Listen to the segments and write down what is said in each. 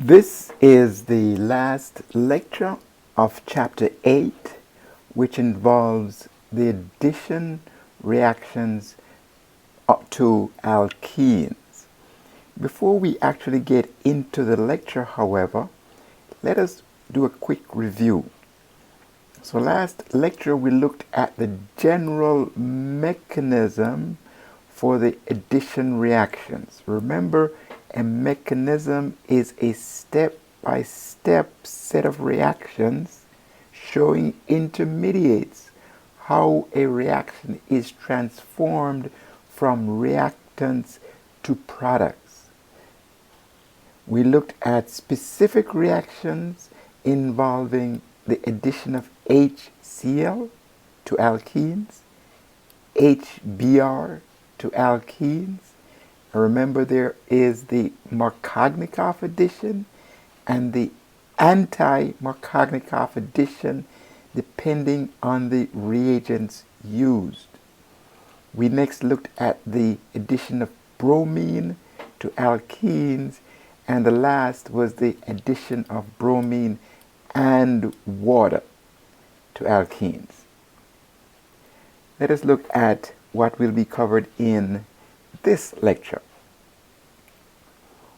This is the last lecture of chapter 8, which involves the addition reactions to alkenes. Before we actually get into the lecture, however, let us do a quick review. So last lecture we looked at the general mechanism for the addition reactions. Remember, a mechanism is a step-by-step set of reactions showing intermediates, how a reaction is transformed from reactants to products. We looked at specific reactions involving the addition of HCl to alkenes, HBr to alkenes. Remember, there is the Markovnikov addition and the anti-Markovnikov addition depending on the reagents used. We next looked at the addition of bromine to alkenes, and the last was the addition of bromine and water to alkenes. Let us look at what will be covered in this lecture.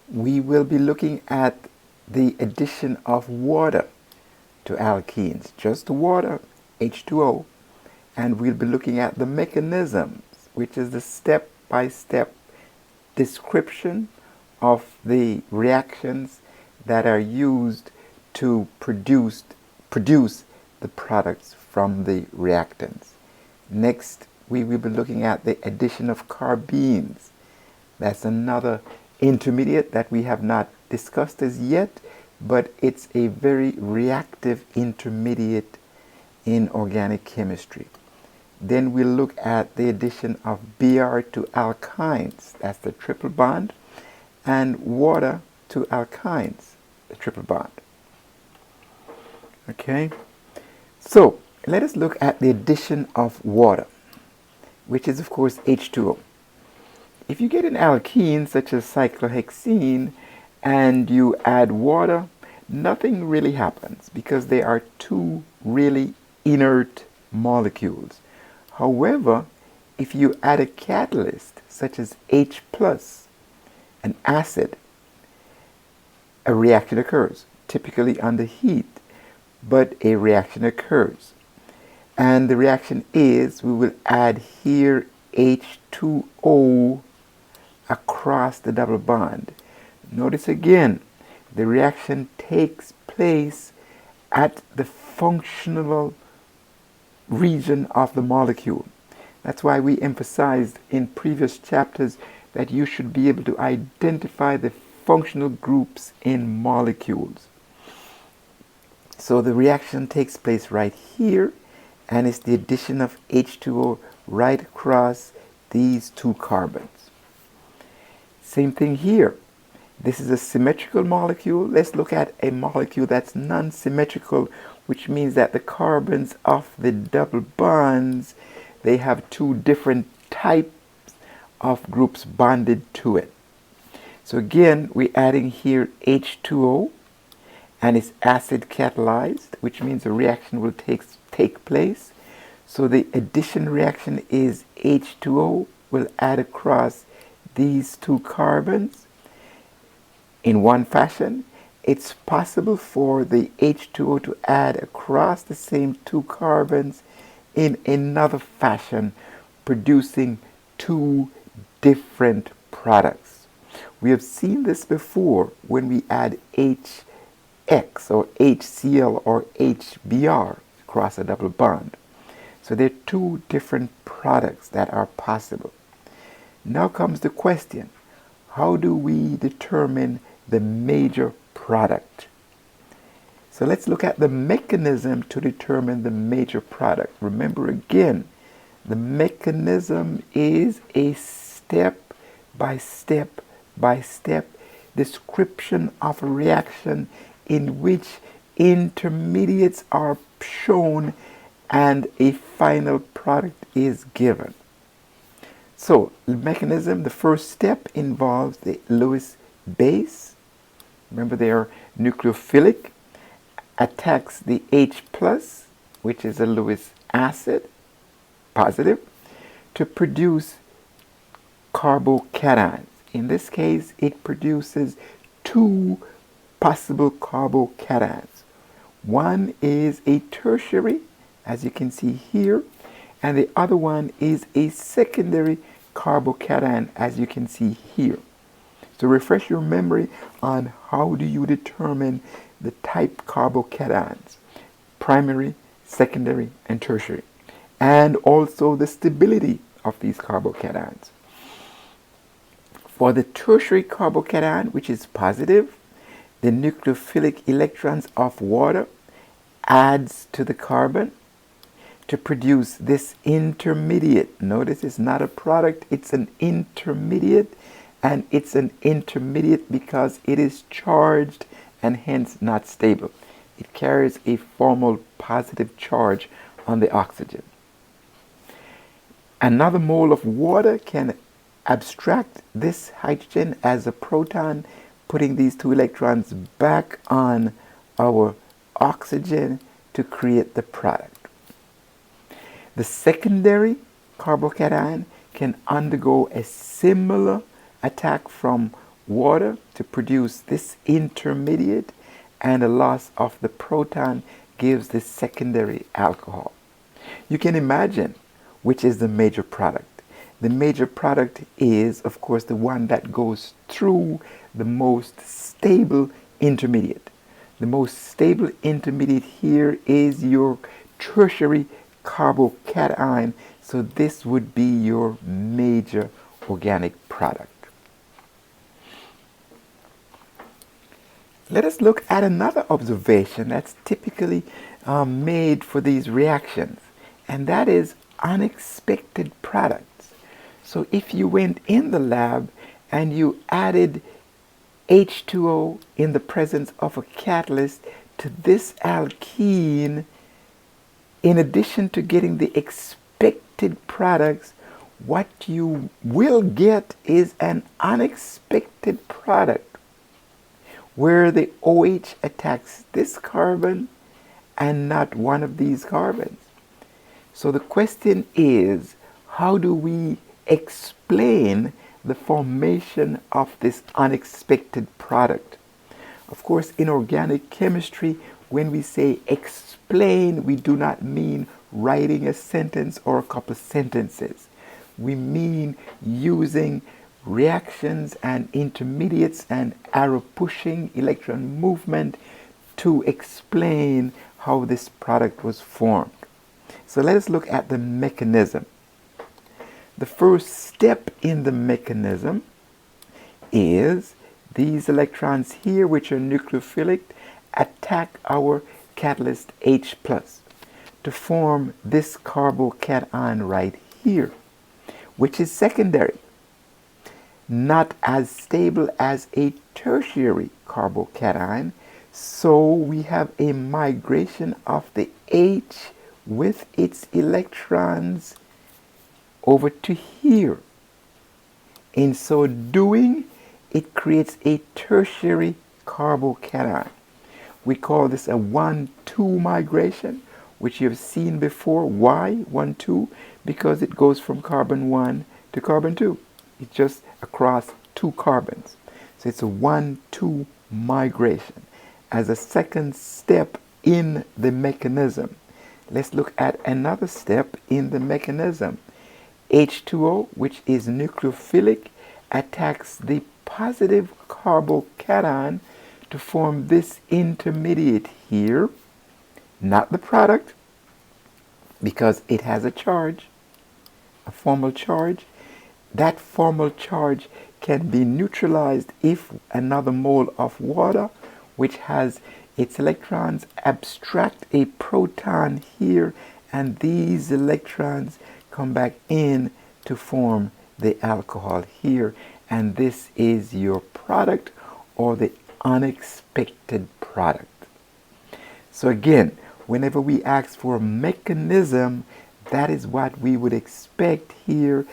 We will be looking at the addition of water to alkenes, just water, H2O, and we'll be looking at the mechanisms, which is the step-by-step description of the reactions that are used to produce the products from the reactants. Next, we will be looking at the addition of carbenes. That's another intermediate that we have not discussed as yet, but it's a very reactive intermediate in organic chemistry. Then we'll look at the addition of Br to alkynes, that's the triple bond, and water to alkynes, the triple bond. Okay, so let us look at the addition of water, which is of course H2O. If you get an alkene such as cyclohexene and you add water, nothing really happens because they are two really inert molecules. However, if you add a catalyst such as H+, an acid, a reaction occurs, typically under heat, but a reaction occurs. And the reaction is, we will add here H2O across the double bond. Notice again, the reaction takes place at the functional region of the molecule. That's why we emphasized in previous chapters that you should be able to identify the functional groups in molecules. So the reaction takes place right here, and it's the addition of H2O right across these two carbons. Same thing here. This is a symmetrical molecule. Let's look at a molecule that's non-symmetrical, which means that the carbons of the double bonds, they have two different types of groups bonded to it. So again, we're adding here H2O, and it's acid catalyzed, which means a reaction will take place. So the addition reaction is H2O will add across these two carbons in one fashion. It's possible for the H2O to add across the same two carbons in another fashion, producing two different products. We have seen this before when we add HX or HCl or HBr across a double bond. So there are two different products that are possible. Now comes the question, how do we determine the major product? So let's look at the mechanism to determine the major product. Remember again, the mechanism is a step-by-step description of a reaction in which intermediates are shown and a final product is given. So the mechanism, the first step involves the Lewis base, remember they are nucleophilic, attacks the H plus, which is a Lewis acid, positive, to produce carbocations. In this case, it produces two possible carbocations. One is a tertiary, as you can see here, and the other one is a secondary carbocation, as you can see here. So refresh your memory on how do you determine the type carbocations: primary, secondary, and tertiary, and also the stability of these carbocations. For the tertiary carbocation, which is positive, the nucleophilic electrons of water adds to the carbon to produce this intermediate. Notice it's not a product, it's an intermediate, and it's an intermediate because it is charged and hence not stable. It carries a formal positive charge on the oxygen. Another mole of water can abstract this hydrogen as a proton, putting these two electrons back on our oxygen to create the product. The secondary carbocation can undergo a similar attack from water to produce this intermediate, and a loss of the proton gives the secondary alcohol. You can imagine which is the major product. The major product is, of course, the one that goes through the most stable intermediate. The most stable intermediate here is your tertiary carbocation, so this would be your major organic product. Let us look at another observation that's typically made for these reactions, and that is unexpected products. So if you went in the lab and you added H2O in the presence of a catalyst to this alkene, in addition to getting the expected products, what you will get is an unexpected product where the OH attacks this carbon and not one of these carbons. So the question is, how do we explain the formation of this unexpected product? Of course, in organic chemistry, when we say explain, we do not mean writing a sentence or a couple of sentences. We mean using reactions and intermediates and arrow pushing, electron movement to explain how this product was formed. So let us look at the mechanism. The first step in the mechanism is these electrons here, which are nucleophilic, attack our catalyst H plus to form this carbocation right here, which is secondary, not as stable as a tertiary carbocation. So we have a migration of the H with its electrons over to here. In so doing, it creates a tertiary carbocation. We call this a 1-2 migration, which you have seen before. Why 1-2? Because it goes from carbon 1 to carbon 2. It's just across two carbons. So it's a 1-2 migration. As a second step in the mechanism, let's look at another step in the mechanism. H2O, which is nucleophilic, attacks the positive carbocation to form this intermediate here, not the product, because it has a charge, a formal charge. That formal charge can be neutralized if another mole of water, which has its electrons, abstract a proton here, and these electrons come back in to form the alcohol here, and this is your product, or the unexpected product. So again, whenever we ask for a mechanism, that is what we would expect here,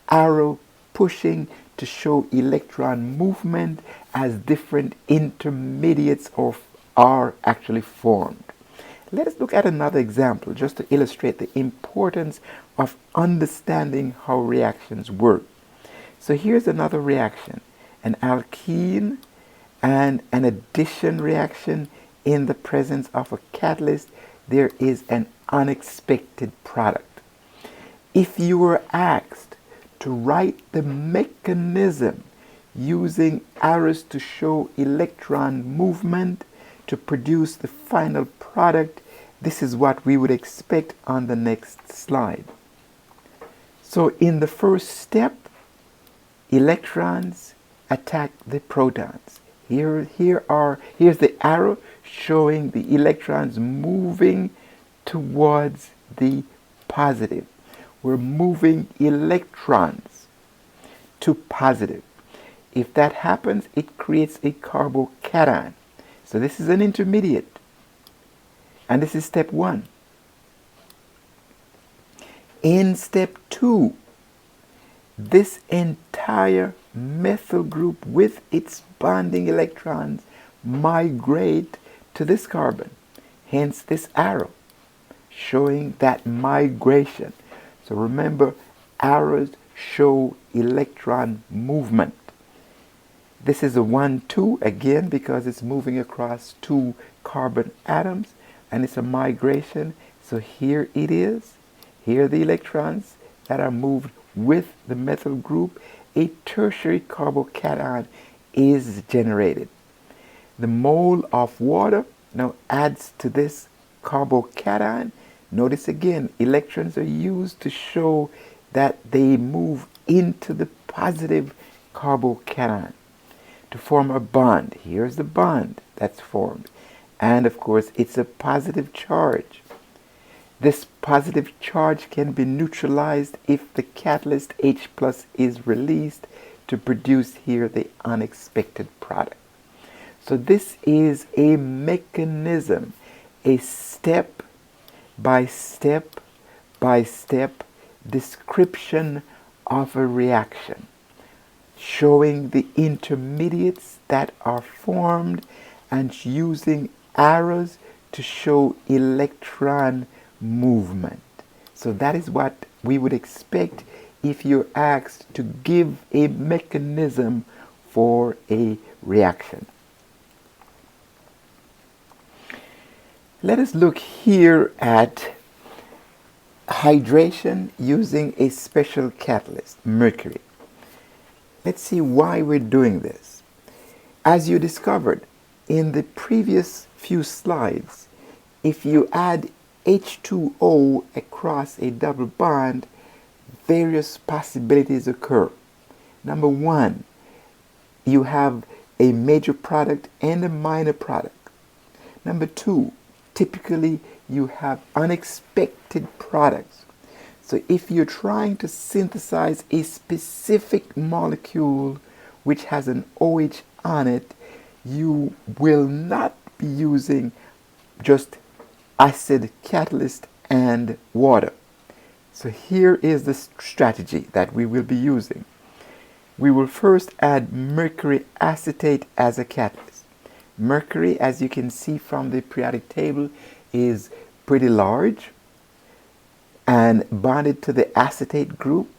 arrow pushing to show electron movement as different intermediates are actually formed. Let us look at another example just to illustrate the importance of understanding how reactions work. So here's another reaction, an alkene and an addition reaction. In the presence of a catalyst, there is an unexpected product. If you were asked to write the mechanism using arrows to show electron movement to produce the final product, this is what we would expect on the next slide. So in the first step, electrons attack the protons. Here's the arrow showing the electrons moving towards the positive. We're moving electrons to positive. If that happens, it creates a carbocation. So this is an intermediate. And this is step 1. In step 2, this entire methyl group with its bonding electrons migrate to this carbon. Hence this arrow showing that migration. So remember, arrows show electron movement. This is a 1,2 again because it's moving across 2 carbon atoms and it's a migration. So here it is. Here are the electrons that are moved with the methyl group. A tertiary carbocation is generated. The mole of water now adds to this carbocation. Notice again, electrons are used to show that they move into the positive carbocation to form a bond. Here's the bond that's formed. And of course, it's a positive charge. This positive charge can be neutralized if the catalyst H+ is released to produce here the unexpected product. So this is a mechanism, a step by step description of a reaction, showing the intermediates that are formed and using arrows to show electron movement. So that is what we would expect if you're asked to give a mechanism for a reaction. Let us look here at hydration using a special catalyst, mercury. Let's see why we're doing this. As you discovered in the previous few slides, if you add H2O across a double bond, various possibilities occur. Number 1, you have a major product and a minor product. Number 2, typically you have unexpected products. So if you're trying to synthesize a specific molecule which has an OH on it, you will not be using just acid catalyst and water. So here is the strategy that we will be using. We will first add mercury acetate as a catalyst. Mercury, as you can see from the periodic table, is pretty large and bonded to the acetate group,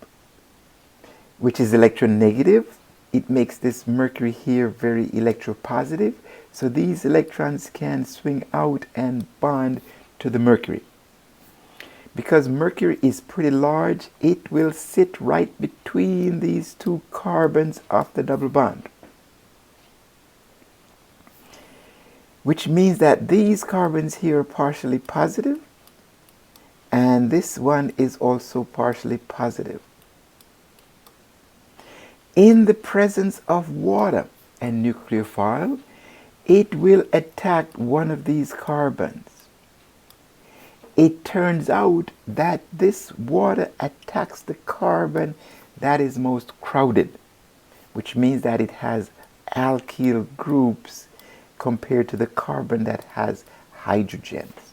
which is electronegative. It makes this mercury here very electropositive. So these electrons can swing out and bond to the mercury. Because mercury is pretty large, it will sit right between these 2 carbons of the double bond. Which means that these carbons here are partially positive, and this one is also partially positive. In the presence of water and nucleophile, it will attack one of these carbons. It turns out that this water attacks the carbon that is most crowded, which means that it has alkyl groups compared to the carbon that has hydrogens.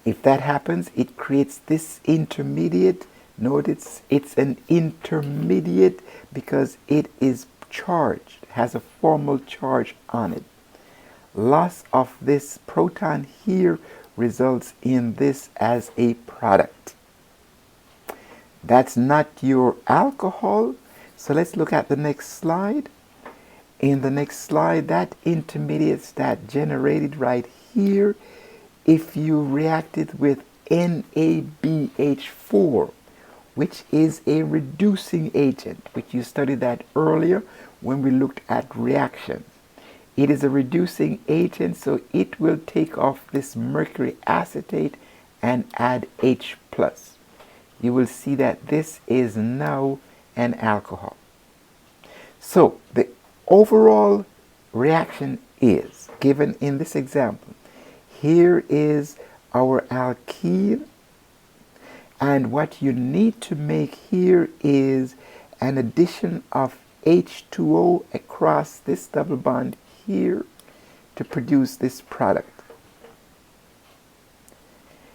If that happens, it creates this intermediate Notice it's an intermediate because it is charged, has a formal charge on it. Loss of this proton here results in this as a product. That's not your alcohol. So let's look at the next slide. In the next slide, that intermediates that generated right here, if you reacted with NaBH4, which is a reducing agent, which you studied that earlier when we looked at reactions. It is a reducing agent, so it will take off this mercury acetate and add H+. You will see that this is now an alcohol. So the overall reaction is given in this example. Here is our alkene, and what you need to make here is an addition of H2O across this double bond here to produce this product.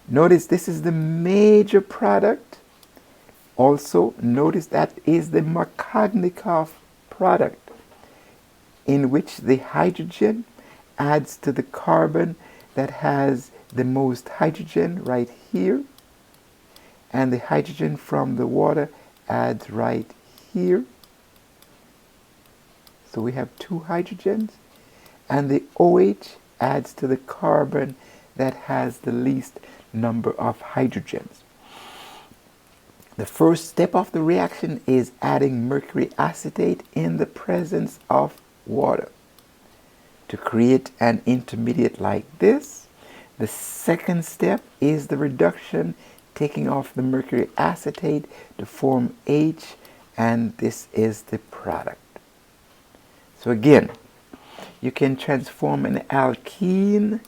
Notice this is the major product. Also notice that is the Markovnikov product, in which the hydrogen adds to the carbon that has the most hydrogen right here, and the hydrogen from the water adds right here. So we have two hydrogens, and the OH adds to the carbon that has the least number of hydrogens. The first step of the reaction is adding mercury acetate in the presence of water to create an intermediate like this. The second step is the reduction, taking off the mercury acetate to form H, and this is the product. So again, you can transform an alkene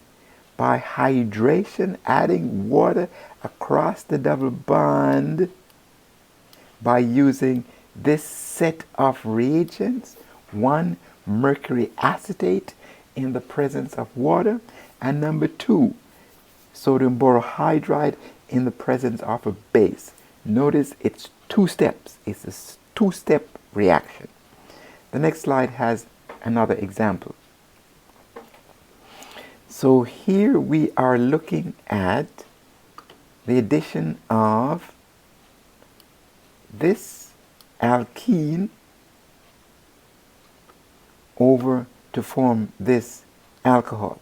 by hydration, adding water across the double bond by using this set of reagents. One, mercury acetate in the presence of water, and number two, sodium borohydride in the presence of a base. Notice it's two steps. It's a two-step reaction. The next slide has another example. So here we are looking at the addition of this alkene over to form this alcohol.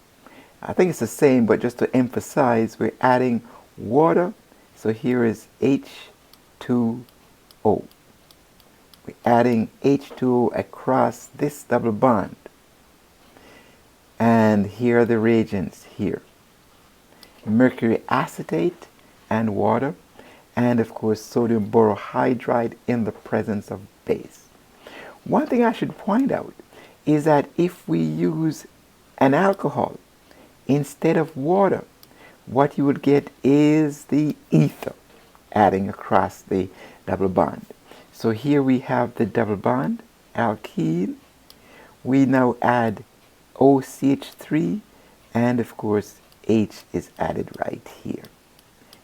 I think it's the same, but just to emphasize, we're adding water. So here is H2O. We're adding H2O across this double bond. And here are the reagents here. Mercury acetate and water, and of course sodium borohydride in the presence of base. One thing I should point out is that if we use an alcohol instead of water, what you would get is the ether adding across the double bond. So here we have the double bond, alkene. We now add OCH3, and of course H is added right here.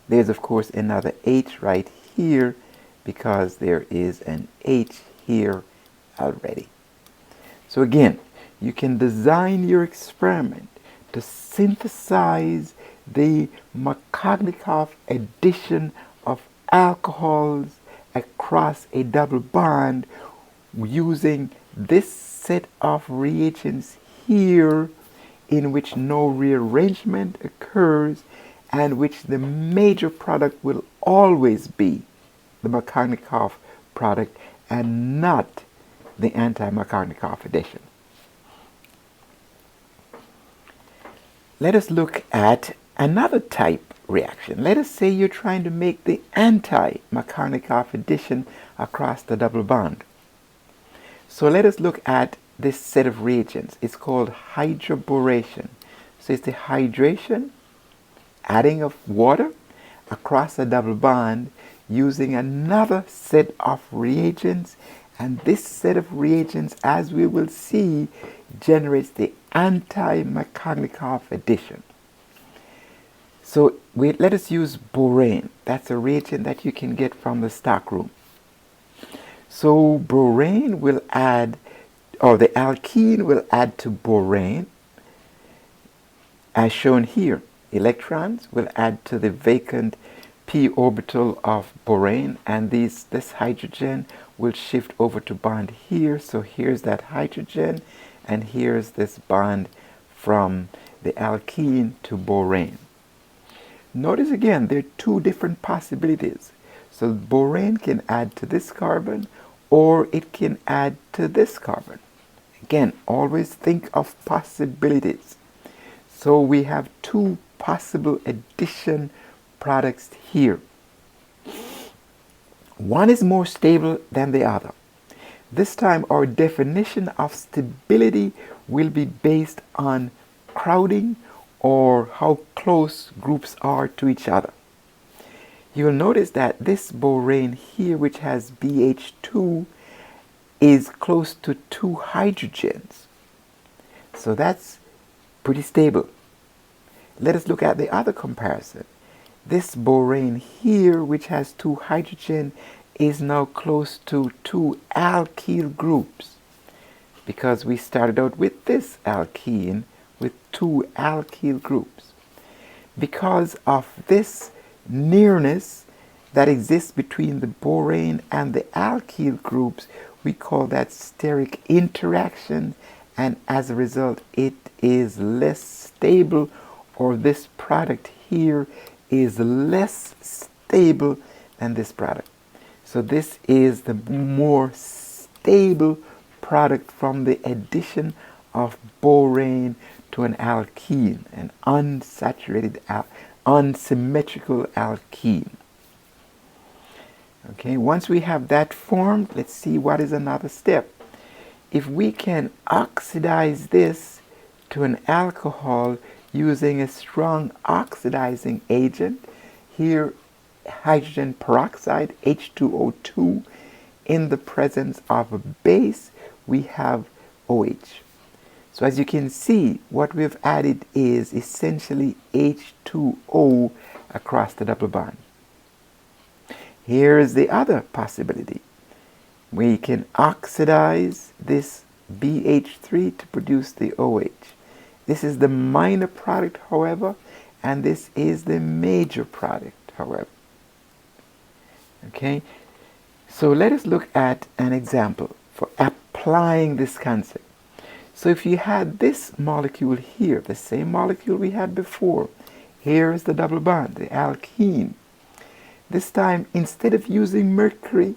There's of course another H right here because there is an H here already. So again, you can design your experiment to synthesize the Markovnikov addition of alcohols across a double bond using this set of reagents here, in which no rearrangement occurs and which the major product will always be the Markovnikov product and not the anti-Markovnikov addition. Let us look at another type reaction. Let us say you're trying to make the anti-Markovnikov addition across the double bond. So let us look at this set of reagents. It's called hydroboration. So it's the hydration, adding of water across a double bond using another set of reagents, and this set of reagents, as we will see, generates the anti-Markovnikov addition. So let us use borane. That's a reagent that you can get from the stockroom. So borane will add, or the alkene will add to borane, as shown here. Electrons will add to the vacant p orbital of borane, and this hydrogen will shift over to bond here. So here's that hydrogen, and here's this bond from the alkene to borane. Notice again, there are two different possibilities. So borane can add to this carbon, or it can add to this carbon. Again, always think of possibilities. So we have two possible addition products here. One is more stable than the other. This time our definition of stability will be based on crowding, or how close groups are to each other. You'll notice that this borane here, which has BH2, is close to 2 hydrogens. So that's pretty stable. Let us look at the other comparison. This borane here, which has 2 hydrogen, is now close to 2 alkyl groups, because we started out with this alkene with 2 alkyl groups. Because of this nearness that exists between the borane and the alkyl groups, we call that steric interaction, and as a result it is less stable, or this product here is less stable than this product. So this is the more stable product from the addition of borane to an alkene, an unsaturated, unsymmetrical alkene. Okay, once we have that formed, let's see what is another step. If we can oxidize this to an alcohol using a strong oxidizing agent, here hydrogen peroxide, H2O2, in the presence of a base, we have OH. So as you can see, what we've added is essentially H2O across the double bond. Here is the other possibility. We can oxidize this BH3 to produce the OH. This is the minor product, however, and this is the major product, however. Okay, so let us look at an example for applying this concept. So if you had this molecule here, the same molecule we had before, here is the double bond, the alkene. This time, instead of using mercury,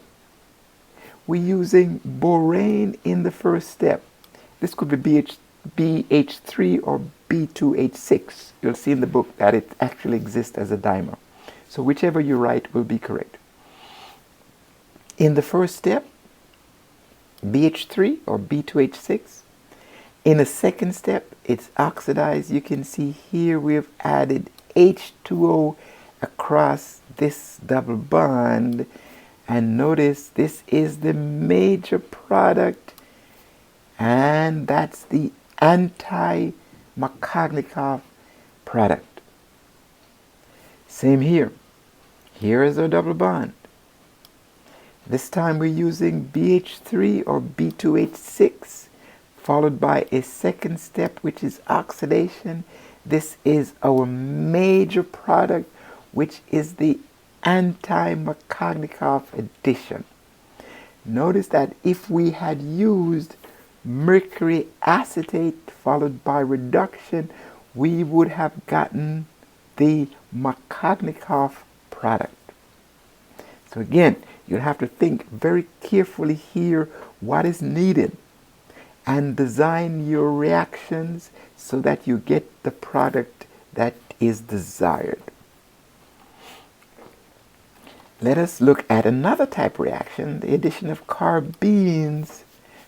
we're using borane in the first step. This could be BH3 or B2H6. You'll see in the book that it actually exists as a dimer. So whichever you write will be correct. In the first step, BH3 or B2H6. In a second step, it's oxidized. You can see here we've added H2O across this double bond. And notice this is the major product, and that's the anti-Markovnikov product. Same here. Here is our double bond. This time we're using BH3 or B2H6, followed by a second step, which is oxidation. This is our major product, which is the anti-Markovnikov addition. Notice that if we had used mercury acetate followed by reduction, we would have gotten the Markovnikov product. So again, you'll have to think very carefully here what is needed and design your reactions so that you get the product that is desired. Let us look at another type reaction, the addition of carbenes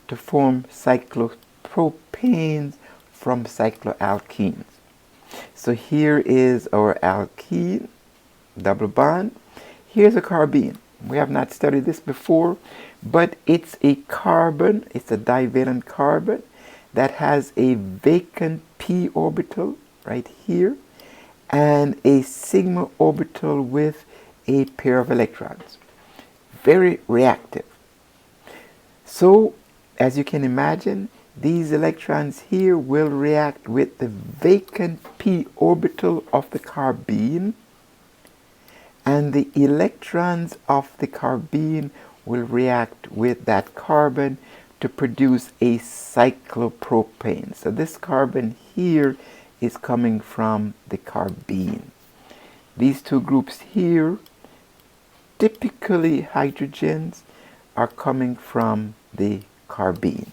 to form cyclopropanes from cycloalkenes. So here is our alkene, double bond. Here's a carbene. We have not studied this before, but it's a carbon, it's a divalent carbon that has a vacant p orbital right here, and a sigma orbital with a pair of electrons. Very reactive. So, as you can imagine, these electrons here will react with the vacant p orbital of the carbene, and the electrons of the carbene will react with that carbon to produce a cyclopropane. So this carbon here is coming from the carbene. These two groups here, typically hydrogens, are coming from the carbene.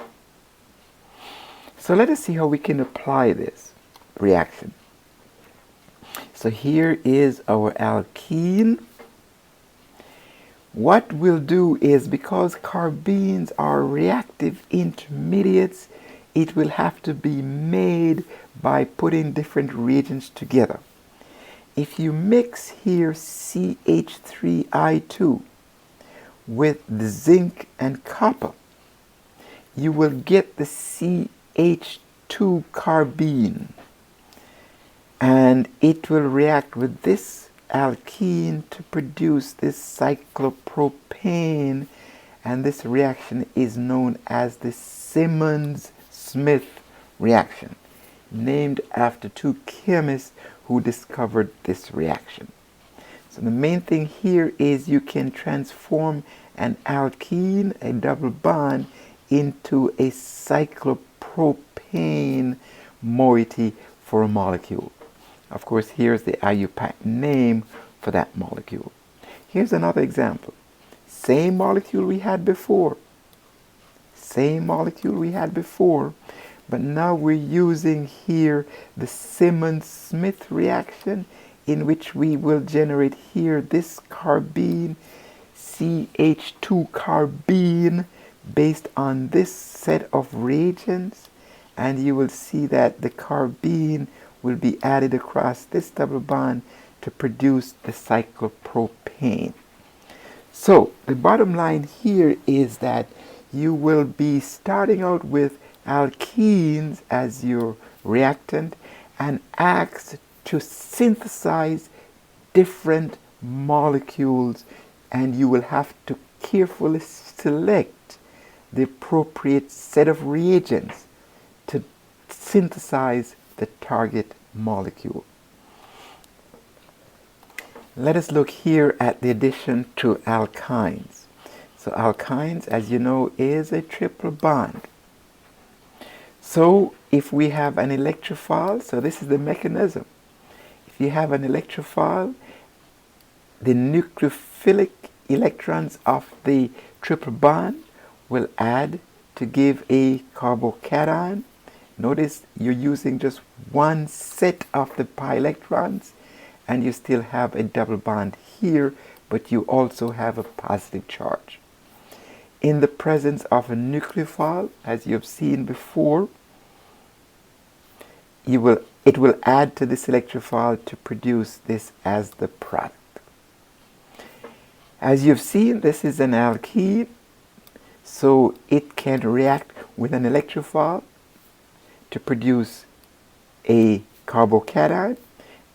So let us see how we can apply this reaction. So here is our alkene. What we'll do is, because carbenes are reactive intermediates, it will have to be made by putting different reagents together. If you mix here CH3I2 with the zinc and copper, you will get the CH2 carbene, and it will react with this alkene to produce this cyclopropane, and this reaction is known as the Simmons-Smith reaction, named after two chemists who discovered this reaction. So the main thing here is you can transform an alkene, a double bond, into a cyclopropane moiety for a molecule. Of course, here's the IUPAC name for that molecule. Here's another example. Same molecule we had before. Same molecule we had before, but now we're using here the Simmons-Smith reaction, in which we will generate here this carbene, CH2 carbene, based on this set of reagents, and you will see that the carbene will be added across this double bond to produce the cyclopropane. So the bottom line here is that you will be starting out with alkenes as your reactant and asked to synthesize different molecules, and you will have to carefully select the appropriate set of reagents to synthesize the target molecule. Let us look here at the addition to alkynes. So alkynes, as you know, is a triple bond. So if we have an electrophile, so this is the mechanism. If you have an electrophile, the nucleophilic electrons of the triple bond will add to give a carbocation. Notice you're using just one set of the pi electrons, and you still have a double bond here, but you also have a positive charge. In the presence of a nucleophile, as you have seen before, it will add to this electrophile to produce this as the product. As you've seen, this is an alkene, so it can react with an electrophile to produce a carbocation,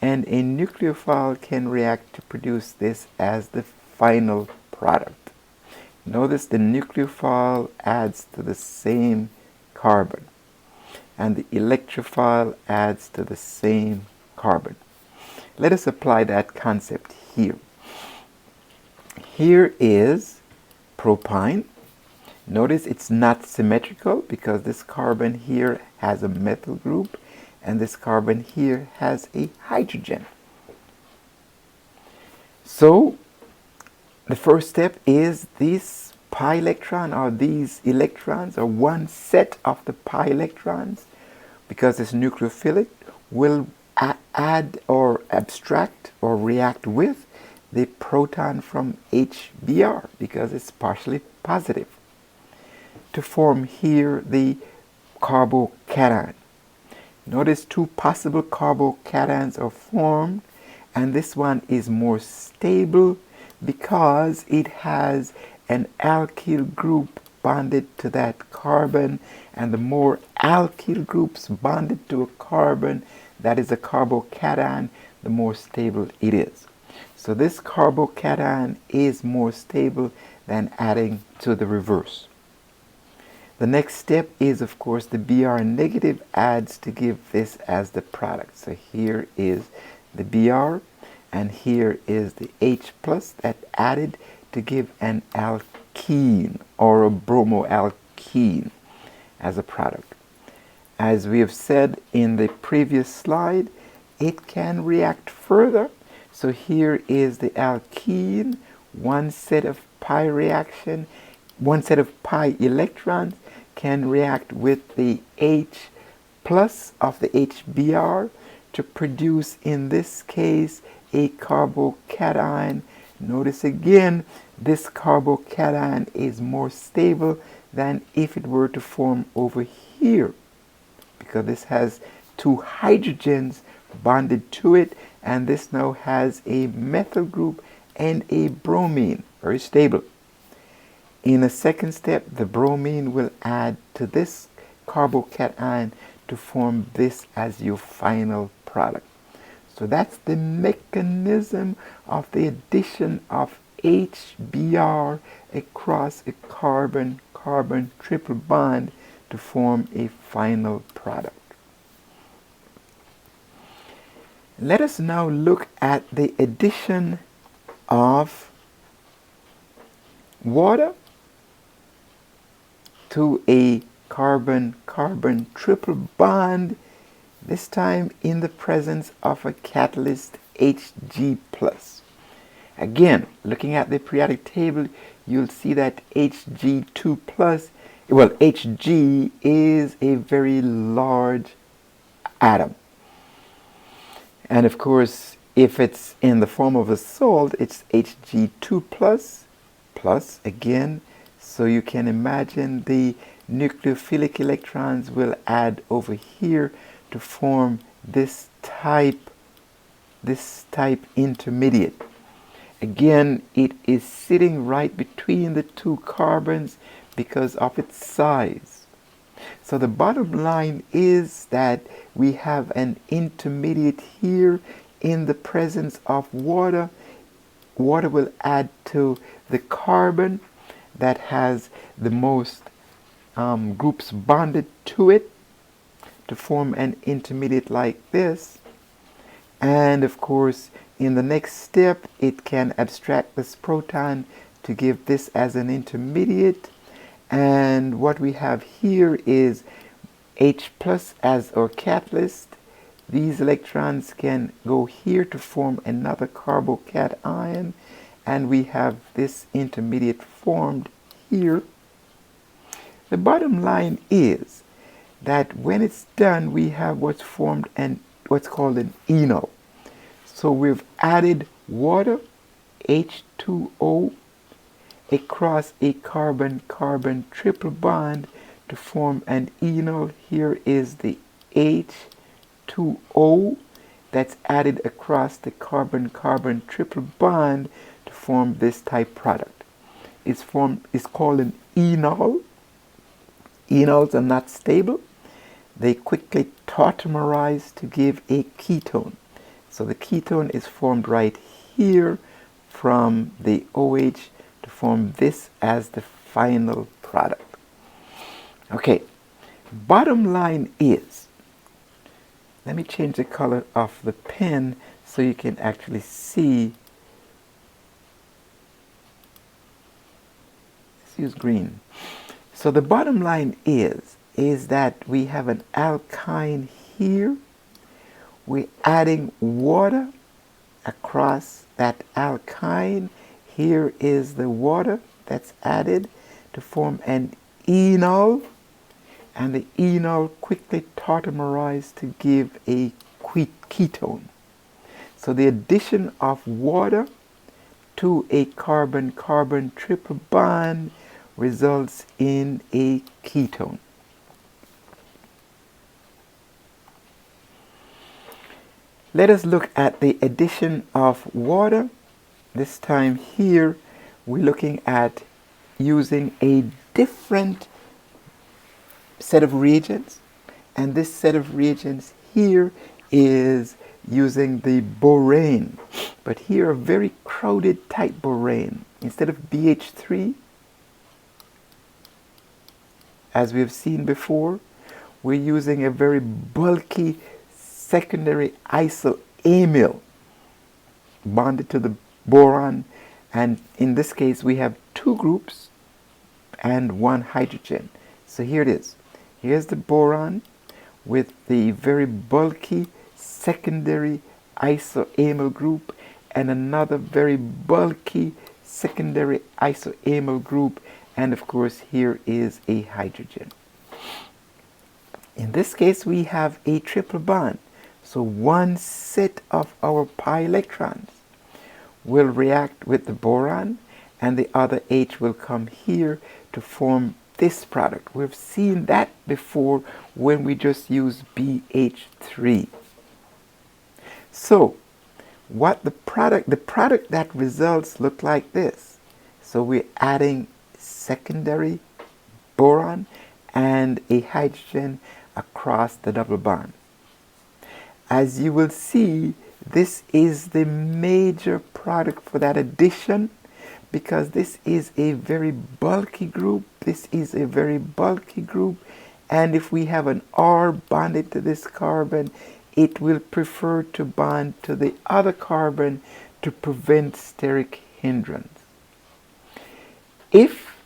and a nucleophile can react to produce this as the final product. Notice the nucleophile adds to the same carbon, and the electrophile adds to the same carbon. Let us apply that concept here. Here is propyne. Notice it's not symmetrical because this carbon here has a methyl group and this carbon here has a hydrogen. So the first step is this pi electron, or these electrons, or one set of the pi electrons, because it's nucleophilic, will add or abstract or react with the proton from HBr because it's partially positive, to form here the carbocation. Notice two possible carbocations are formed, and this one is more stable because it has an alkyl group bonded to that carbon, and the more alkyl groups bonded to a carbon that is a carbocation, the more stable it is. So this carbocation is more stable than adding to the reverse. The next step is, of course, the Br negative adds to give this as the product. So here is the Br, and here is the H plus that added to give an alkene or a bromoalkene as a product. As we have said in the previous slide, it can react further. So here is the alkene, one set of pi reaction, one set of pi electrons can react with the H plus of the HBr to produce, in this case, a carbocation. Notice again, this carbocation is more stable than if it were to form over here, because this has two hydrogens bonded to it, and this now has a methyl group and a bromine, very stable. In a second step, the bromine will add to this carbocation to form this as your final product. So that's the mechanism of the addition of HBr across a carbon-carbon triple bond to form a final product. Let us now look at the addition of water to a carbon-carbon triple bond, this time in the presence of a catalyst Hg+. Again, looking at the periodic table, you'll see that Hg2+, well, Hg is a very large atom. And of course, if it's in the form of a salt, it's Hg2+, plus again. So you can imagine the nucleophilic electrons will add over here to form this type intermediate. Again, it is sitting right between the two carbons because of its size. So the bottom line is that we have an intermediate here in the presence of water. Water will add to the carbon that has the most groups bonded to it to form an intermediate like this. And of course, in the next step, it can abstract this proton to give this as an intermediate. And what we have here is H plus as our catalyst. These electrons can go here to form another carbocation, and we have this intermediate formed here. The bottom line is that when it's done, we have what's formed and what's called an enol. So we've added water, H2O, across a carbon-carbon triple bond to form an enol. Here is the H2O that's added across the carbon-carbon triple bond to form this type product. It's called an enol. Enols are not stable. They quickly tautomerize to give a ketone. So the ketone is formed right here from the OH to form this as the final product. Okay, bottom line is, let me change the color of the pen so you can actually see. Let's use green. So the bottom line is that we have an alkyne here. We're adding water across that alkyne. Here is the water that's added to form an enol, and the enol quickly tautomerized to give a ketone. So the addition of water to a carbon-carbon triple bond results in a ketone. Let us look at the addition of water. This time here we're looking at using a different set of reagents, and this set of reagents here is using the borane, but here a very crowded type borane. Instead of BH3, as we have seen before, we're using a very bulky secondary isoamyl bonded to the boron, and in this case we have two groups and one hydrogen. So here it is. Here's the boron with the very bulky secondary isoamyl group and another very bulky secondary isoamyl group, and of course here is a hydrogen. In this case we have a triple bond, so one set of our pi electrons will react with the boron and the other H will come here to form this product. We've seen that before when we just use BH3. So what the product that results look like this. So we're adding secondary boron and a hydrogen across the double bond. As you will see, this is the major product for that addition, because this is a very bulky group, this is a very bulky group, and if we have an R bonded to this carbon, it will prefer to bond to the other carbon to prevent steric hindrance. If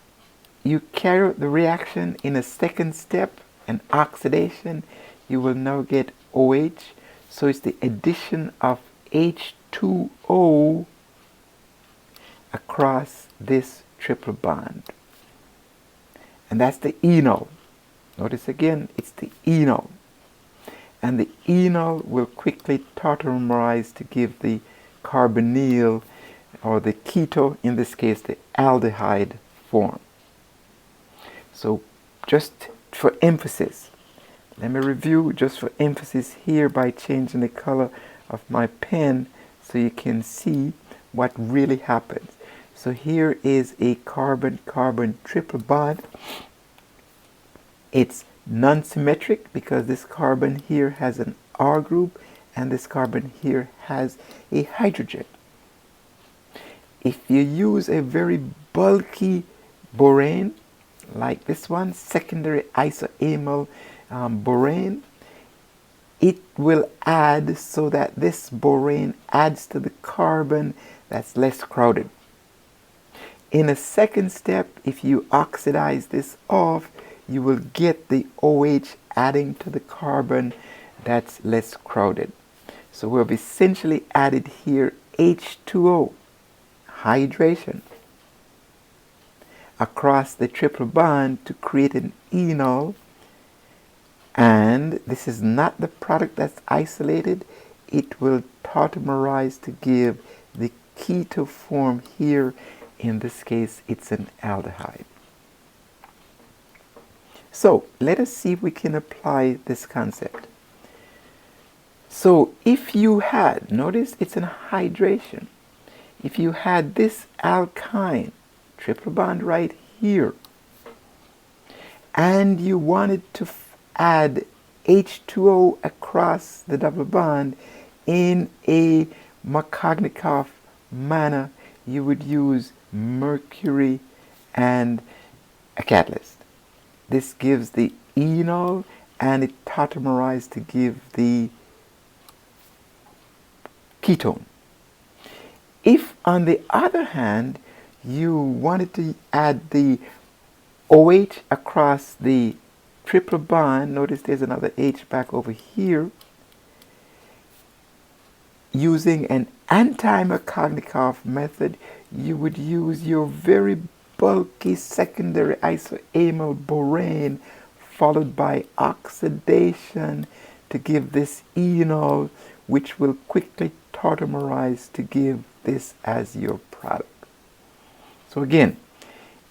you carry out the reaction in a second step, an oxidation, you will now get OH. So it's the addition of H2O across this triple bond. And that's the enol. Notice again, it's the enol. And the enol will quickly tautomerize to give the carbonyl, or the keto, in this case the aldehyde form. So just for emphasis, let me review just for emphasis here by changing the color of my pen so you can see what really happens. So here is a carbon-carbon triple bond. It's non-symmetric because this carbon here has an R group and this carbon here has a hydrogen. If you use a very bulky borane like this one, secondary isoamyl borane, it will add so that this borane adds to the carbon that's less crowded. In a second step, if you oxidize this off, you will get the OH adding to the carbon that's less crowded. So we've essentially added here H2O, hydration, across the triple bond to create an enol. And this is not the product that's isolated. It will tautomerize to give the keto form here. In this case, it's an aldehyde. So let us see if we can apply this concept. So if you had, notice it's an hydration. If you had this alkyne, triple bond right here, and you wanted to add H2O across the double bond in a Markovnikov manner, you would use mercury and a catalyst. This gives the enol and it tautomerizes to give the ketone. If on the other hand you wanted to add the OH across the triple bond, notice there's another H back over here, using an anti-Markovnikov method, you would use your very bulky secondary isoamyl borane followed by oxidation to give this enol, which will quickly tautomerize to give this as your product. So again,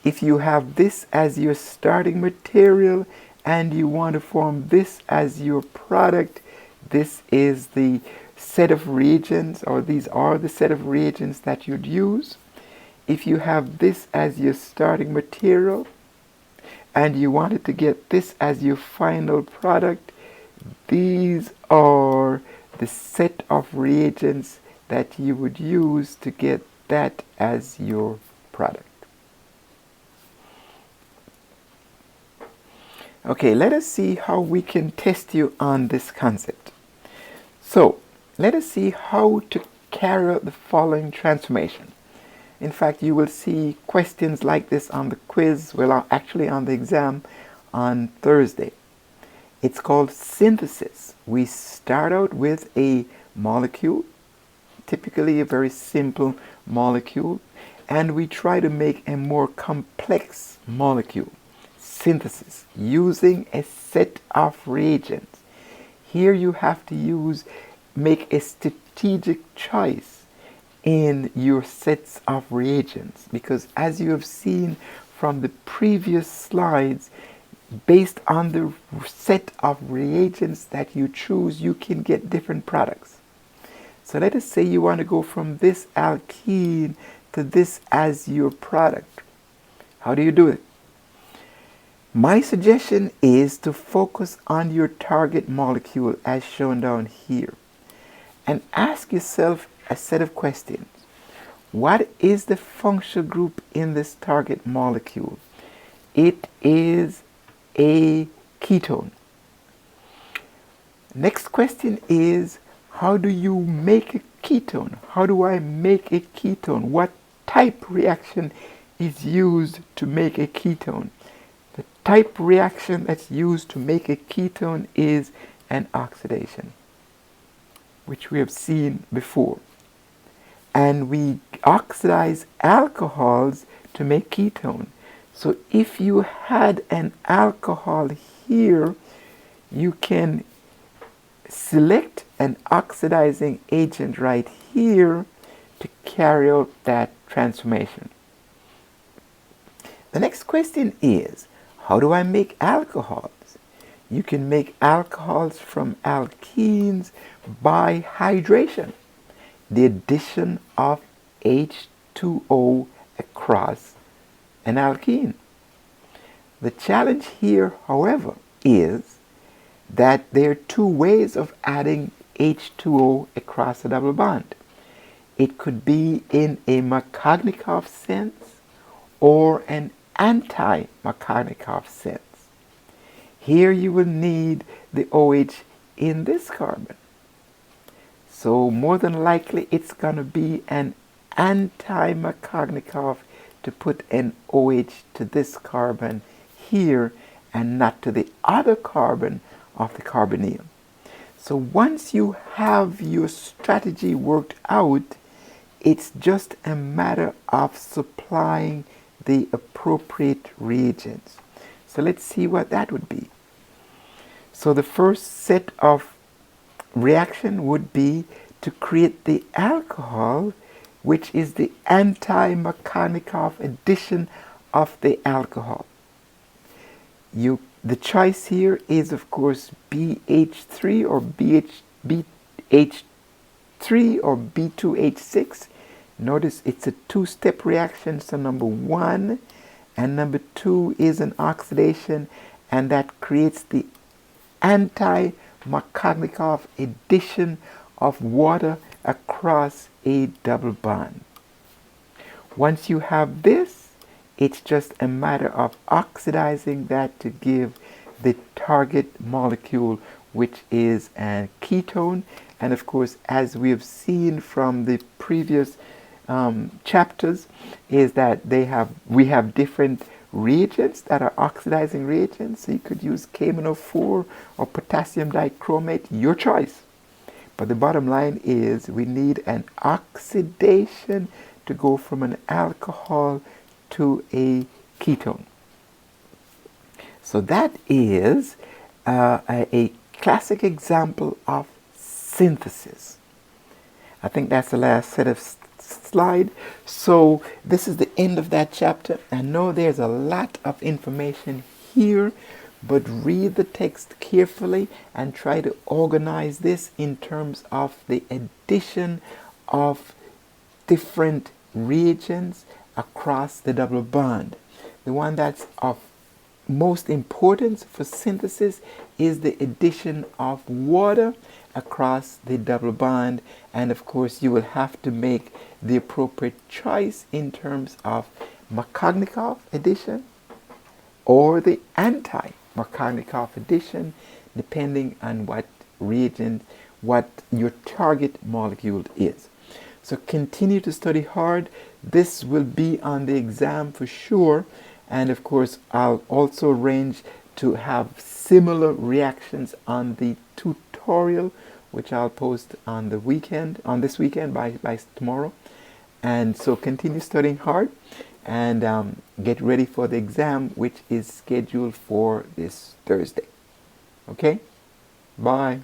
if you have this as your starting material and you want to form this as your product, this is the set of reagents, or these are the set of reagents that you'd use. If you have this as your starting material, and you wanted to get this as your final product, these are the set of reagents that you would use to get that as your product. Okay, let us see how we can test you on this concept. So, let us see how to carry out the following transformation. In fact, you will see questions like this on the quiz, well, actually on the exam on Thursday. It's called synthesis. We start out with a molecule, typically a very simple molecule, and we try to make a more complex molecule. Synthesis, using a set of reagents. Here you have to make a strategic choice in your sets of reagents, because as you have seen from the previous slides, based on the set of reagents that you choose, you can get different products. So let us say you want to go from this alkene to this as your product. How do you do it? My suggestion is to focus on your target molecule as shown down here and ask yourself a set of questions. What is the functional group in this target molecule? It is a ketone. Next question is, how do you make a ketone? How do I make a ketone? What type reaction is used to make a ketone? The type reaction that's used to make a ketone is an oxidation, which we have seen before. And we oxidize alcohols to make ketone. So if you had an alcohol here, you can select an oxidizing agent right here to carry out that transformation. The next question is, how do I make alcohols? You can make alcohols from alkenes by hydration, the addition of H2O across an alkene. The challenge here, however, is that there are two ways of adding H2O across a double bond. It could be in a Markovnikov sense or an anti-Markovnikov sense. Here you will need the OH in this carbon. So more than likely it's going to be an anti-Markovnikov to put an OH to this carbon here and not to the other carbon of the carbonyl. So once you have your strategy worked out, it's just a matter of supplying the appropriate reagents. So let's see what that would be. So the first set of reaction would be to create the alcohol, which is the anti-Markovnikov addition of the alcohol. The choice here is, of course, BH3 or BH3 or B2H6. Notice it's a two-step reaction, so number 1 and number 2 is an oxidation, and that creates the anti-Markovnikov addition of water across a double bond. Once you have this, it's just a matter of oxidizing that to give the target molecule, which is a ketone. And of course, as we have seen from the previous chapters, is that we have different reagents that are oxidizing reagents. So you could use KMnO4 or potassium dichromate, your choice. But the bottom line is we need an oxidation to go from an alcohol to a ketone. So that is a classic example of synthesis. I think that's the last set of slide. So this is the end of that chapter. I know there's a lot of information here, but read the text carefully and try to organize this in terms of the addition of different reagents across the double bond. The one that's of most important for synthesis is the addition of water across the double bond, and of course you will have to make the appropriate choice in terms of Markovnikov addition or the anti-Markovnikov addition, depending on what reagent, what your target molecule is. So continue to study hard. This will be on the exam for sure. And of course, I'll also arrange to have similar reactions on the tutorial, which I'll post on the weekend, on this weekend by tomorrow. And so continue studying hard and get ready for the exam, which is scheduled for this Thursday. Okay? Bye.